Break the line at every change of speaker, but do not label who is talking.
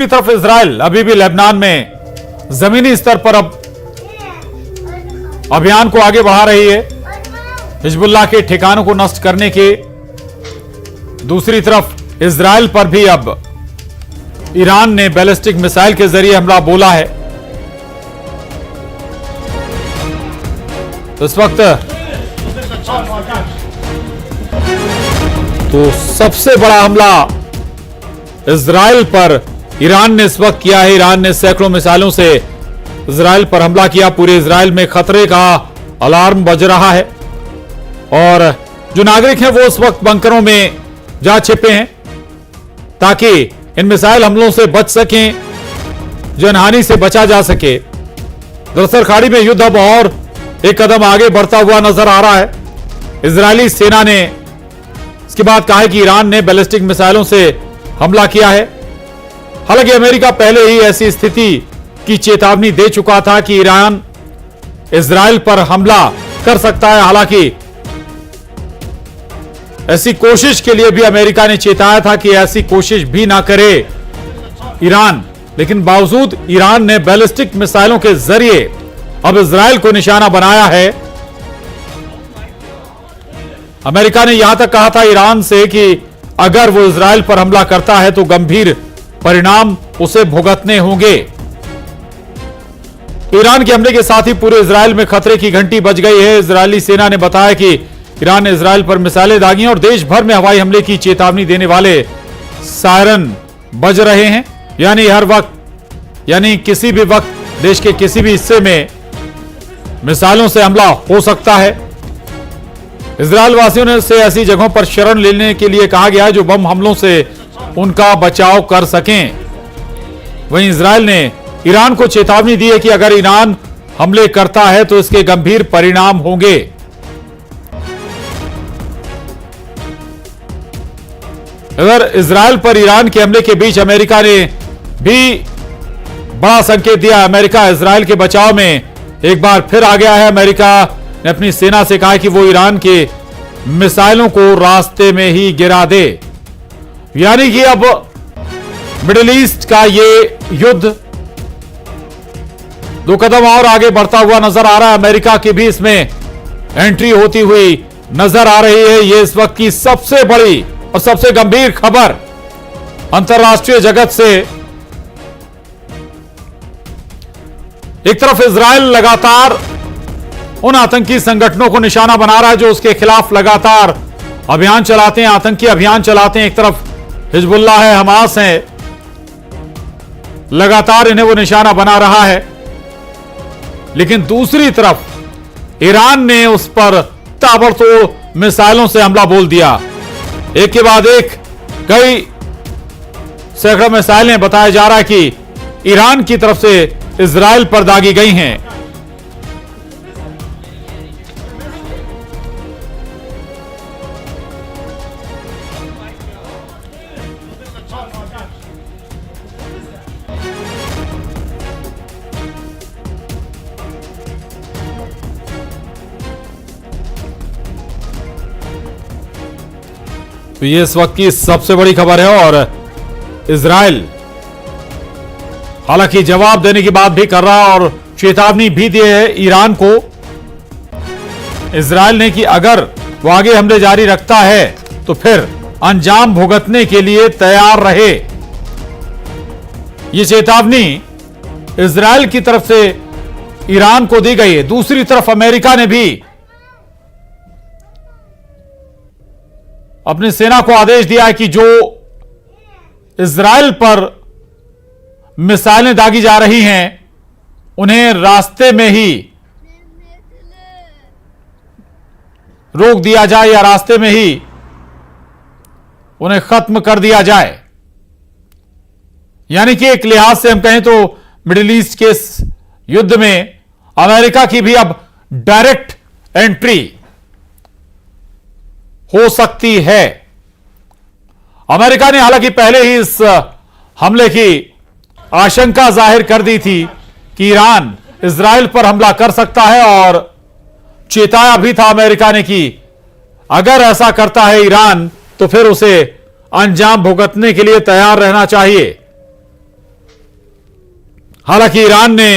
दूसरी तरफ इजराइल अभी भी लेबनान में जमीनी स्तर पर अब अभियान को आगे बढ़ा रही है हिजबुल्लाह के ठिकानों को नष्ट करने के। दूसरी तरफ इजराइल पर भी अब ईरान ने बैलिस्टिक मिसाइल के जरिए हमला बोला है। तो इस वक्त तो सबसे बड़ा हमला इजराइल पर ईरान ने इस वक्त किया है। ईरान ने सैकड़ों मिसाइलों से इजराइल पर हमला किया। पूरे इजराइल में खतरे का अलार्म बज रहा है और जो नागरिक हैं वो इस वक्त बंकरों में जा छिपे हैं ताकि इन मिसाइल हमलों से बच सकें, जनहानि से बचा जा सके। दरअसल खाड़ी में युद्ध अब और एक कदम आगे बढ़ता हुआ नजर आ रहा है। इजरायली सेना ने इसके बाद कहा है कि ईरान ने बैलिस्टिक मिसाइलों से हमला किया है। हालांकि अमेरिका पहले ही ऐसी स्थिति की चेतावनी दे चुका था कि ईरान इजराइल पर हमला कर सकता है। हालांकि ऐसी कोशिश के लिए भी अमेरिका ने चेताया था कि ऐसी कोशिश भी ना करे ईरान, लेकिन बावजूद ईरान ने बैलिस्टिक मिसाइलों के जरिए अब इजराइल को निशाना बनाया है। अमेरिका ने यहां तक कहा था ईरान से कि अगर वो इजराइल पर हमला करता है तो गंभीर परिणाम उसे भुगतने होंगे। ईरान के हमले के साथ ही पूरे इजराइल में खतरे की घंटी बज गई है। इजरायली सेना ने बताया कि ईरान ने इजराइल पर मिसाइलें दागी और देश भर में हवाई हमले की चेतावनी देने वाले सायरन बज रहे हैं। यानी हर वक्त, यानी किसी भी वक्त देश के किसी भी हिस्से में मिसाइलों से हमला हो सकता है। इजराइल वासियों ने से ऐसी जगहों पर शरण लेने के लिए कहा गया है जो बम हमलों से उनका बचाव कर सकें। वहीं इजराइल ने ईरान को चेतावनी दी है कि अगर ईरान हमले करता है तो इसके गंभीर परिणाम होंगे। अगर इजराइल पर ईरान के हमले के बीच अमेरिका ने भी बड़ा संकेत दिया। अमेरिका इजराइल के बचाव में एक बार फिर आ गया है। अमेरिका ने अपनी सेना से कहा कि वो ईरान के मिसाइलों को रास्ते में ही गिरा दे। यानी कि अब मिडिल ईस्ट का ये युद्ध दो कदम और आगे बढ़ता हुआ नजर आ रहा है। अमेरिका की भी इसमें एंट्री होती हुई नजर आ रही है। ये इस वक्त की सबसे बड़ी और सबसे गंभीर खबर अंतर्राष्ट्रीय जगत से। एक तरफ इजराइल लगातार उन आतंकी संगठनों को निशाना बना रहा है जो उसके खिलाफ लगातार अभियान चलाते हैं, आतंकी अभियान चलाते हैं। एक तरफ हिजबुल्लाह है, हमास है, लगातार इन्हें वो निशाना बना रहा है। लेकिन दूसरी तरफ ईरान ने उस पर ताबड़तोड़ मिसाइलों से हमला बोल दिया। एक के बाद एक कई सैकड़ों मिसाइलें बताया जा रहा है कि ईरान की तरफ से इजराइल पर दागी गई हैं। तो ये इस वक्त की सबसे बड़ी खबर है और इजराइल हालांकि जवाब देने की बात भी कर रहा है और चेतावनी भी दी है ईरान को। इजराइल ने कि अगर वो आगे हमले जारी रखता है तो फिर अंजाम भुगतने के लिए तैयार रहे। ये चेतावनी इजराइल की तरफ से ईरान को दी गई है। दूसरी तरफ अमेरिका ने भी अपनी सेना को आदेश दिया है कि जो इजराइल पर मिसाइलें दागी जा रही हैं उन्हें रास्ते में ही रोक दिया जाए या रास्ते में ही उन्हें खत्म कर दिया जाए। यानी कि एक लिहाज से हम कहें तो मिडिल ईस्ट के इस युद्ध में अमेरिका की भी अब डायरेक्ट एंट्री हो सकती है। अमेरिका ने हालांकि पहले ही इस हमले की आशंका जाहिर कर दी थी कि ईरान इजराइल पर हमला कर सकता है और चेताया भी था अमेरिका ने कि अगर ऐसा करता है ईरान तो फिर उसे अंजाम भुगतने के लिए तैयार रहना चाहिए। हालांकि ईरान ने